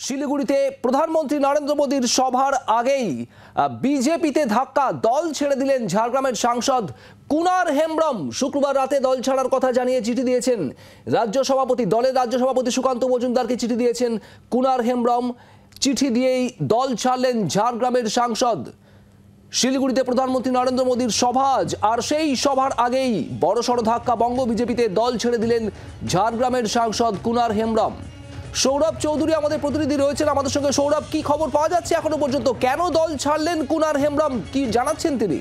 শিলিগুড়িতে প্রধানমন্ত্রী নরেন্দ্র মোদীর সভার আগেই বিজেপিতে ধাক্কা, দল ছেড়ে দিলেন ঝাড়গ্রামের সাংসদ কুনার হেমব্রম। শুক্রবার রাতে দল ছাড়ার কথা জানিয়ে চিঠি দিয়েছেন দলের রাজ্য সভাপতি সুকান্ত মজুমদারকে চিঠি দিয়েছেন কুনার হেমব্রম। চিঠি দিয়েই দল ছাড়লেন ঝাড়গ্রামের সাংসদ। শিলিগুড়িতে প্রধানমন্ত্রী নরেন্দ্র মোদীর সভা, আর সেই সভার আগেই বড়সড় ধাক্কা, বঙ্গ বিজেপিতে দল ছেড়ে দিলেন ঝাড়গ্রামের সাংসদ কুনার হেমব্রম। সৌরভ চৌধুরী আমাদের প্রতিনিধি রয়েছেন আমাদের সঙ্গে। সৌরভ, কি খবর পাওয়া যাচ্ছে এখনো পর্যন্ত? কেন দল ছাড়লেন কুনার হেমব্রম, কি জানাচ্ছেন তিনি?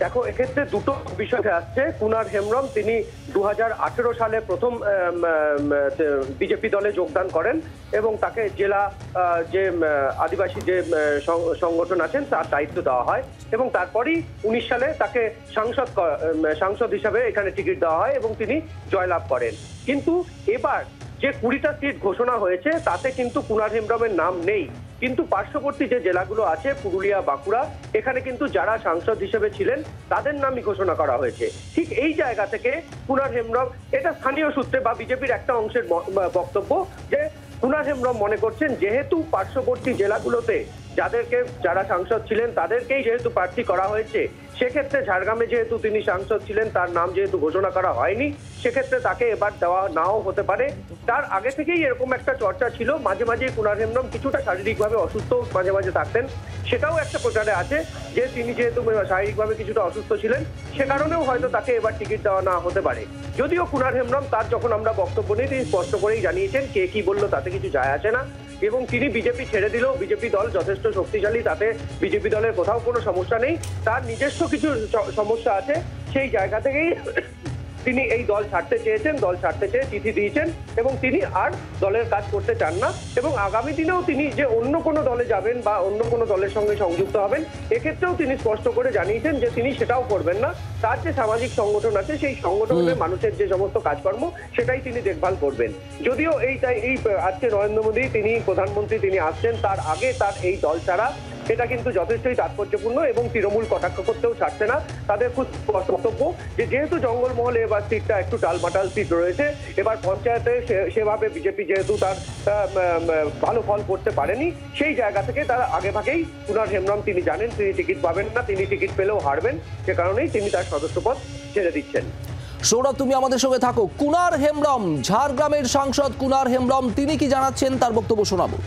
দেখো, এক্ষেত্রে দুটো বিষয় আসছে। কুনার হেমব্রম তিনি 2018 সালে প্রথম বিজেপি দলে যোগদান করেন এবং তাকে জেলা যে আদিবাসী যে সংগঠন আছেন তার দায়িত্ব দেওয়া হয় এবং তারপরেই 19 সালে তাকে সাংসদ হিসাবে এখানে টিকিট দেওয়া হয় এবং তিনি জয়লাভ করেন। কিন্তু এবার যে 20টা সিট ঘোষণা হয়েছে তাতে কিন্তু কুনার হেমব্রমের নাম নেই, কিন্তু পার্শ্ববর্তী যে জেলাগুলো আছে পুরুলিয়া, বাঁকুড়া, এখানে কিন্তু যারা সাংসদ হিসেবে ছিলেন তাদের নামই ঘোষণা করা হয়েছে। ঠিক এই জায়গা থেকে কুনার হেমব্রম, এটা স্থানীয় সূত্রে বা বিজেপির একটা অংশের বক্তব্য যে কুনার হেমব্রম মনে করছেন যেহেতু পার্শ্ববর্তী জেলাগুলোতে যারা সাংসদ ছিলেন তাদেরকেই যেহেতু প্রার্থী করা হয়েছে, সেক্ষেত্রে ঝাড়গ্রামে যেহেতু তিনি সাংসদ ছিলেন তার নাম যেহেতু ঘোষণা করা হয়নি, সেক্ষেত্রে তাকে এবার দেওয়া নাও হতে পারে। তার আগে থেকেই এরকম একটা চর্চা ছিল। মাঝে মাঝে কুনার হেমব্রম কিছুটা শারীরিকভাবে অসুস্থ মাঝে মাঝে থাকতেন, সেটাও একটা প্রচারে আছে যে তিনি যেহেতু শারীরিকভাবে কিছুটা অসুস্থ ছিলেন সে কারণেও হয়তো তাকে এবার টিকিট দেওয়া না হতে পারে। যদিও কুনার হেমব্রম তার যখন আমরা বক্তব্য নিই তিনি স্পষ্ট করেই জানিয়েছেন কে কি বললো তাতে কিছু যায় আসে না এবং তিনি বিজেপি ছেড়ে দিলেও বিজেপি দল যথেষ্ট শক্তিশালী, তাতে বিজেপি দলের কোথাও কোনো সমস্যা নেই। তার নিজস্ব কিছু সমস্যা আছে, সেই জায়গা থেকেই তিনি এই দল ছাড়তে চেয়েছেন, দল ছাড়তে চেয়ে চিঠি দিয়েছেন এবং তিনি আর দলের কাজ করতে চান না এবং আগামী দিনেও তিনি যে অন্য কোনো দলে যাবেন বা অন্য কোনো দলের সঙ্গে সংযুক্ত হবেন এক্ষেত্রেও তিনি স্পষ্ট করে জানিয়েছেন যে তিনি সেটাও করবেন না। তার যে সামাজিক সংগঠন আছে সেই সংগঠনের মানুষের যে সমস্ত কাজকর্ম সেটাই তিনি দেখভাল করবেন। যদিও এই আজকে নরেন্দ্র মোদী তিনি প্রধানমন্ত্রী, তিনি আসছেন, তার আগে তার এই দল ছাড়া এটা কিন্তু যথেষ্টই তাৎপর্যপূর্ণ এবং তৃণমূল কটাক্ষ করতেও ছাড়ছে না। তাদের খুব বক্তব্য যে যেহেতু জঙ্গলমহলে এবার সিটটা একটু টালমাটাল সিট রয়েছে, এবার পঞ্চায়েতে সেভাবে বিজেপি যেহেতু তার ভালো ফল করতে পারেনি, সেই জায়গা থেকে তার আগে ভাগেই কুনার হেমব্রম তিনি জানেন তিনি টিকিট পাবেন না, তিনি টিকিট পেলেও হারবেন, সে কারণেই তিনি তার সদস্যপদ ছেড়ে দিচ্ছেন। সৌরভ, তুমি আমাদের সঙ্গে থাকো। কুনার হেমব্রম, ঝাড়গ্রামের সাংসদ কুনার হেমব্রম, তিনি কি জানাচ্ছেন তার বক্তব্য শোনাবো।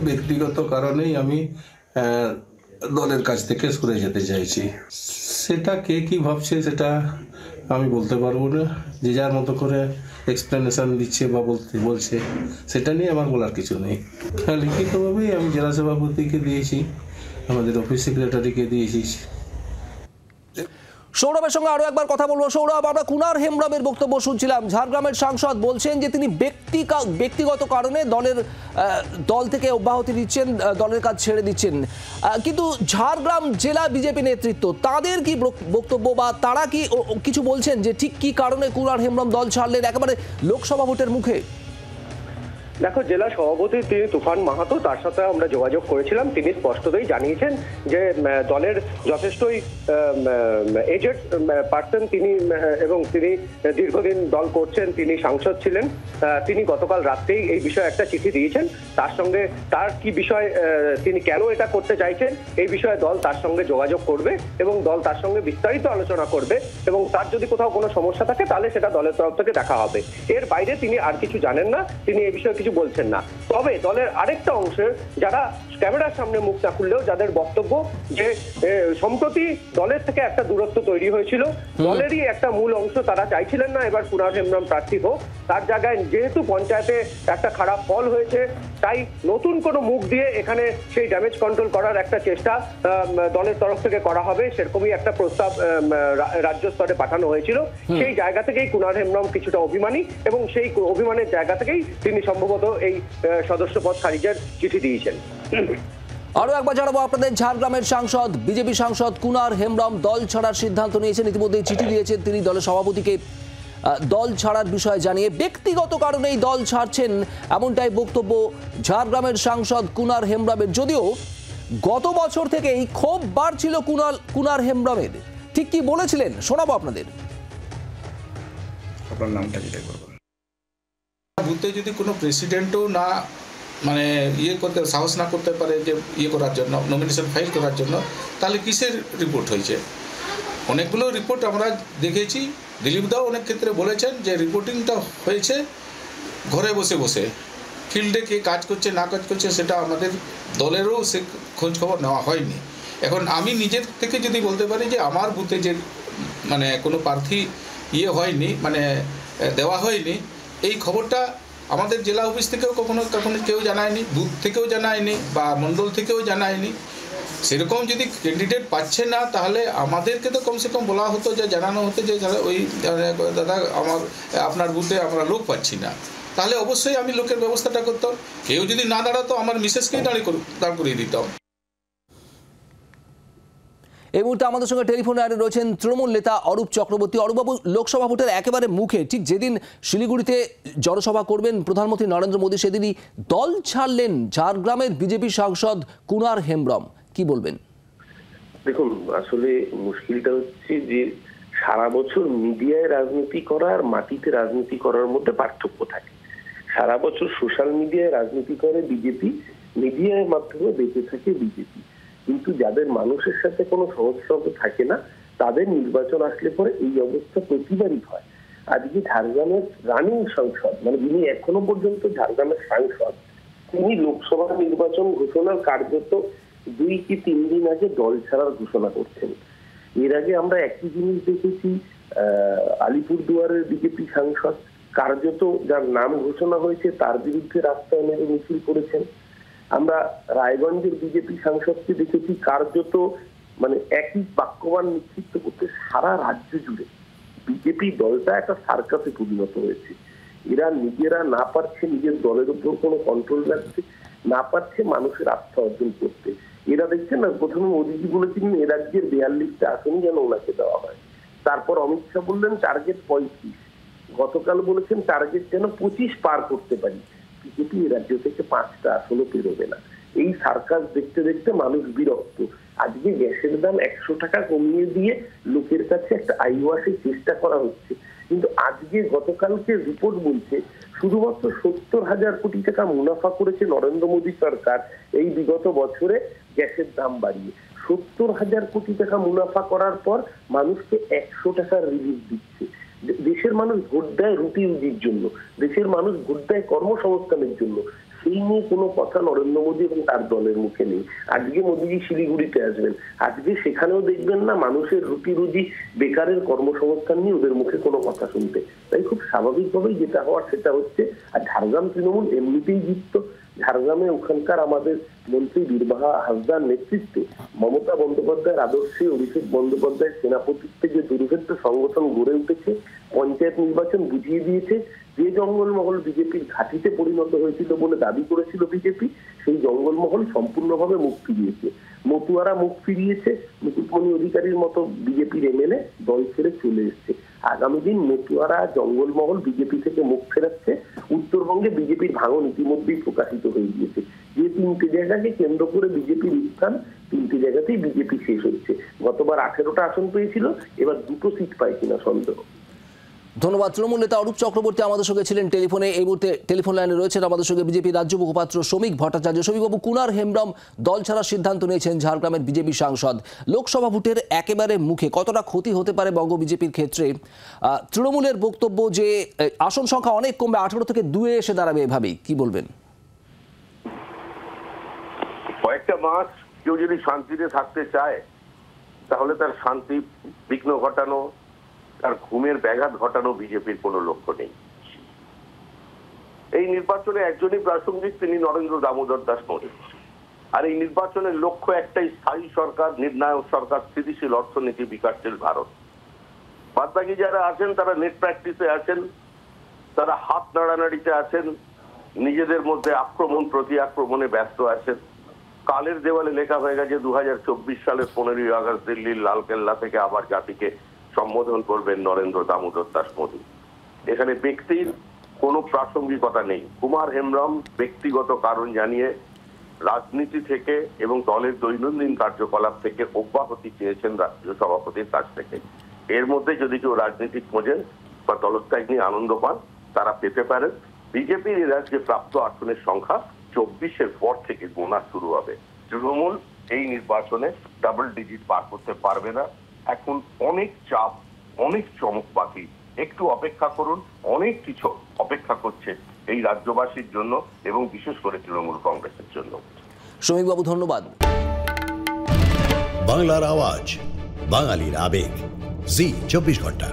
ব্যক্তিগত কারণেই আমি দলের কাছ থেকে সরে যেতে চাইছি। সেটা কে কি ভাবছে সেটা আমি বলতে পারবো না। যে যার মতো করে এক্সপ্লেনেশন দিচ্ছে বা বলছে সেটা নিয়ে আমার বলার কিছু নেই। লিখিতভাবেই আমি জেলা সভাপতিকে দিয়েছি, আমাদের অফিস সেক্রেটারিকে দিয়েছি। সৌরভের সঙ্গে আরো একবার কথা বলবো। সৌরভ, আমরা কুনার হেমব্রমের বক্তব্য শুনছিলাম। ঝাড়গ্রামের সাংসদ বলছেন যে তিনি ব্যক্তিগত কারণে দল থেকে অব্যাহতি দিচ্ছেন, দলের কাজ ছেড়ে দিচ্ছেন, কিন্তু ঝাড়গ্রাম জেলা বিজেপি নেতৃত্ব তাদের কি বক্তব্য বা তারা কি কিছু বলছেন যে ঠিক কি কারণে কুনার হেমব্রম দল ছাড়লেন একেবারে লোকসভা ভোটের মুখে? দেখো, জেলা সভাপতি তিনি তুফান মাহাতো, তার সাথে আমরা যোগাযোগ করেছিলাম। তিনি স্পষ্টতই জানিয়েছেন যে দলের যথেষ্টই এজেড পার্সন তিনি এবং তিনি দীর্ঘদিন দল করছেন, তিনি সাংসদ ছিলেন। তিনি গতকাল রাত্রেই এই বিষয়ে একটা চিঠি দিয়েছেন। তার সঙ্গে তার কি বিষয়, তিনি কেন এটা করতে চাইছেন এই বিষয়ে দল তার সঙ্গে যোগাযোগ করবে এবং দল তার সঙ্গে বিস্তারিত আলোচনা করবে এবং তার যদি কোথাও কোনো সমস্যা থাকে তাহলে সেটা দলের তরফ থেকে দেখা হবে। এর বাইরে তিনি আর কিছু জানেন না, তিনি এই বিষয়ে কিছু বলছেন না। তবে দলের আরেকটা অংশের যারা ক্যামেরার সামনে মুখ না খুললেও যাদের বক্তব্য যে সম্প্রতি দলের থেকে একটা দূরত্ব তৈরি হয়েছিল, দলেরই একটা মূল অংশ তারা চাইছিলেন না এবার কুনার হেমব্রম প্রার্থী হোক। তার জায়গায় যেহেতু পঞ্চায়েতে একটা খারাপ ফল হয়েছে তাই নতুন কোনো মুখ দিয়ে এখানে সেই ড্যামেজ কন্ট্রোল করার একটা চেষ্টা দলের তরফ থেকে করা হবে, সেরকমই একটা প্রস্তাব রাজ্য স্তরে পাঠানো হয়েছিল। সেই জায়গা থেকেই কুনার হেমব্রম কিছুটা অভিমানী এবং সেই অভিমানের জায়গা থেকেই তিনি সম্ভবত এই সদস্যপদ খারিজের চিঠি দিয়েছেন। আরো একবার জানাবো আপনাদের, ঝাড়গ্রামের সাংসদ বিজেপি সাংসদ কুনার হেমব্রম দল ছাড়ার সিদ্ধান্ত নিয়েছেন। ইতিমধ্যেই চিঠি দিয়েছেন তিনি দলের সভাপতিকে দল ছাড়ার বিষয়ে জানিয়ে। ব্যক্তিগত কারণেই দল ছাড়ছেন এমনটাই বক্তব্য ঝাড়গ্রামের সাংসদ কুনার হেমব্রমের। যদিও গত বছর থেকেই ক্ষোভ বাড়ছিল কুনার হেমব্রমের। ঠিক কি বলেছিলেন শোনাবো আপনাদের। আপনার নামটা কি বলবেন? বুথে যদি কোনো প্রেসিডেন্টও না মানে করতে সাহস না করতে পারে যে করার জন্য, নমিনেশন ফাইল করার জন্য, তাহলে কিসের রিপোর্ট হয়েছে? অনেকগুলো রিপোর্ট আমরা দেখেছি। দিলীপ দাও অনেক ক্ষেত্রে বলেছেন যে রিপোর্টিংটা হয়েছে ঘরে বসে বসে, ফিল্ডে কে কাজ করছে না কাজ করছে সেটা আমাদের দলেরও সে খোঁজ খবর নেওয়া হয়নি। এখন আমি নিজের থেকে যদি বলতে পারি যে আমার বুথে যে মানে কোনো প্রার্থী হয়নি, মানে দেওয়া হয়নি, এই খবরটা আমাদের জেলা অফিস থেকেও কখনো কেউ জানায়নি, বুথ থেকেও জানায়নি, বা মণ্ডল থেকেও জানায়নি। সেরকম যদি ক্যান্ডিডেট পাচ্ছে না, তাহলে আমাদেরকে তো কমসে কম বলা হতো, যে জানানো হতো যে ওই দাদা আপনার বুথে আমরা লোক পাচ্ছি না, তাহলে অবশ্যই আমি লোকের ব্যবস্থাটা করতাম। কেউ যদি না দাঁড়াতো আমার মিসেসকেই দাঁড় করিয়ে দিতাম। এই মুহূর্তে আমাদের সঙ্গে টেলিফোন লাইনে রয়েছেন তৃণমূল নেতা অরূপ চক্রবর্তী। অরূপবাবু, লোকসভা ভোটের একেবারে মুখে, ঠিক যেদিন শিলিগুড়িতে জনসভা করবেন প্রধানমন্ত্রী নরেন্দ্র মোদী, সেদিনই দল ছাড়লেন ঝাড়গ্রামের বিজেপি সাংসদ কুনার হেমব্রম। কি বলবেন? দেখুন, আসলে মুশকিলটা হচ্ছে যে সারা বছর মিডিয়ায় রাজনীতি করা আর মাটিতে রাজনীতি করার মধ্যে পার্থক্য থাকে। সারা বছর সোশ্যাল মিডিয়ায় রাজনীতি করে বিজেপি, মিডিয়ার মাধ্যমে বেঁচে থাকে বিজেপি, কিন্তু যাদের মানুষের সাথে কোনো সংস্রব থাকে না, তাদের নির্বাচন আসলে পরে এই অবস্থা প্রতিবারই হয়। আজকে ঝাড়গ্রামের রানিং সাংসদ, মানে যিনি এখনো পর্যন্ত ঝাড়গ্রামের সাংসদ, তিনি লোকসভা নির্বাচন ঘোষণার কার্যত 2 কি 3 দিন আগে দল ছাড়ার ঘোষণা করছেন। এর আগে আমরা একই জিনিস দেখেছি, আলিপুরদুয়ারের বিজেপি সাংসদ কার্যত যার নাম ঘোষণা হয়েছে তার বিরুদ্ধে রাস্তায় নেমে মিছিল করেছেন। আমরা রায়গঞ্জের বিজেপি সাংসদকে দেখেছি কার্যত মানে একই বাক্যবান নিক্ষিপ্ত করতে সারা রাজ্য জুড়ে। বিজেপি দলটা একটা সার্কাসে পরিণত হয়েছে। এরা নিজেরা না পারছে নিজের দলের উপর কোনো কন্ট্রোল রাখতে, না পারছে মানুষের আস্থা অর্জন করতে। এরা দেখছেন না, প্রথমে মোদীজি বলেছিলেন এ রাজ্যের 42টা আসনই যেন ওনাকে দেওয়া হয়। তারপর অমিত শাহ বললেন টার্গেট 35, গতকাল বলেছেন টার্গেট যেন 25 পার করতে পারি। বিজেপি এ রাজ্য থেকে 5টা আসনও পেরোবে না। এই সার্কাস দেখতে দেখতে মানুষ বিরক্ত। আজকে গ্যাসের দাম 100 টাকা কমিয়ে দিয়ে লোকের কাছে একটা আইওয়াসের চেষ্টা করা হচ্ছে, কিন্তু আজকে গতকালকে রিপোর্ট বলছে শুধুমাত্র 70,000 কোটি টাকা মুনাফা করেছে নরেন্দ্র মোদী সরকার এই বিগত বছরে গ্যাসের দাম বাড়িয়ে। 70,000 কোটি টাকা মুনাফা করার পর মানুষকে 100 টাকার রিলিফ দিচ্ছে। দেশের মানুষ ভোট দেয় রুটি রুজির জন্য, দেশের মানুষ ভোট দেয় কর্মসংস্থানের জন্য। সেই নিয়ে কোনো কথা নরেন্দ্র মোদী এবং তার দলের মুখে নেই। আজকে মোদীজি শিলিগুড়িতে আসবেন, আজকে সেখানেও দেখবেন না মানুষের রুটি রুজি, বেকারের কর্মসংস্থান নিয়ে ওদের মুখে কোনো কথা শুনতে। তাই খুব স্বাভাবিকভাবেই যেটা হওয়ার সেটা হচ্ছে। আর ঝাড়গ্রাম তৃণমূল এমনিতেই জিতত। ঝাড়গ্রামে ওখানকার আমাদের মন্ত্রী বীরবাহা হাসদার নেতৃত্বে, মমতা বন্দ্যোপাধ্যায়ের আদর্শে, অভিষেক বন্দ্যোপাধ্যায়ের সেনাপতিত্বে যে দুর্ভেদ্য সংগঠন গড়ে উঠেছে, পঞ্চায়েত নির্বাচন বুঝিয়ে দিয়েছে যে জঙ্গলমহল বিজেপির ঘাঁটিতে পরিণত হয়েছিল বলে দাবি করেছিল বিজেপি, সেই জঙ্গলমহল সম্পূর্ণভাবে মুখ ফিরিয়েছে। মতুয়ারা মুখ ফিরিয়েছে, মুকুটমণি অধিকারীর মতো বিজেপির এমএলএ দল ছেড়ে চলে এসছে। আগামী দিন মতুয়ারা জঙ্গলমহল বিজেপি থেকে মুখ ফেরাচ্ছে। উত্তরবঙ্গে বিজেপির ভাঙন ইতিমধ্যেই প্রকাশিত হয়ে গিয়েছে। যে 3টে জায়গাকে কেন্দ্র করে বিজেপির স্থান, 3টে জায়গাতেই বিজেপি শেষ হচ্ছে। গতবার 18টা আসন পেয়েছিল, এবার 2টো সিট পায় কিনা সন্দেহ। ধন্যবাদ। তৃণমূল নেতা অরূপ চক্রবর্তী আমাদের সঙ্গে ছিলেন টেলিফোনে। এই মুহূর্তে টেলিফোন লাইনে রয়েছেন আমাদের সঙ্গে বিজেপি রাজ্য মুখপাত্র শ্রমিক ভট্টাচার্য। শ্রমিকবাবু, কুনার হেমব্রম দল ছাড়ার সিদ্ধান্ত নিয়েছেন ঝাড়গ্রামের বিজেপি সাংসদ। লোকসভা ভোটের একেবারে মুখে, কতটা ক্ষতি হতে পারে বঙ্গ বিজেপির ক্ষেত্রে? তৃণমূলের বক্তব্য যে আসন সংখ্যা অনেক কমবে, 18 থেকে 2-এ এসে দাঁড়াবে, এভাবেই কি বলবেন? কয়েকটা মাস কেউ যদি শান্তিতে থাকতে চায়, তাহলে তার শান্তি বিঘ্ন ঘটানো, তার ঘুমের ব্যাঘাত ঘটানো বিজেপির কোনো লক্ষ্য নেই। এই নির্বাচনে একজনই প্রাসঙ্গিক, তিনি নরেন্দ্র দামোদর দাস মোদী। আর এই নির্বাচনের লক্ষ্য একটাই, স্থায়ী সরকার, নির্ণায়ক সরকার, স্থিতিশীল অর্থনীতি, বিকাশশীল ভারত। বাদবাকি যারা আছেন তারা নেট প্র্যাকটিসে আছেন, তারা হাত নাড়ানাড়িতে আছেন, নিজেদের মধ্যে আক্রমণ প্রতি আক্রমণে ব্যস্ত আছেন। কালের দেওয়ালে লেখা হয়ে গেছে 2024 সালের 15ই আগস্ট দিল্লির লালকেল্লা থেকে আবার জাতিকে সম্বোধন করবেন নরেন্দ্র দামোদর দাস মোদী। এখানে ব্যক্তির কোনো প্রাসঙ্গিকতা নেই। কুমার হেমব্রম ব্যক্তিগত কারণ জানিয়ে রাজনীতি থেকে এবং দলের দৈনন্দিন কার্যকলাপ থেকে অব্যাহতি চেয়েছেন রাজ্য সভাপতির কাছ থেকে। এর মধ্যে যদি কেউ রাজনীতি খোঁজেন বা দলত্যাগ নিয়ে আনন্দ পান, তারা পেতে পারেন। বিজেপির এ রাজ্যে প্রাপ্ত আসনের সংখ্যা 24-এর পর থেকে গোনা শুরু হবে। তৃণমূল এই নির্বাচনে ডাবল ডিজিট পার করতে পারবে না। এখন অনেক চাপ, অনেক চমক বাকি। একটু অপেক্ষা করুন, অনেক কিছু অপেক্ষা করছে এই রাজ্যবাসীর জন্য এবং বিশেষ করে তৃণমূল কংগ্রেসের জন্য। শ্রমিকবাবু ধন্যবাদ। বাংলার আওয়াজ, বাঙালির আবেগ, জি 24 ঘন্টা।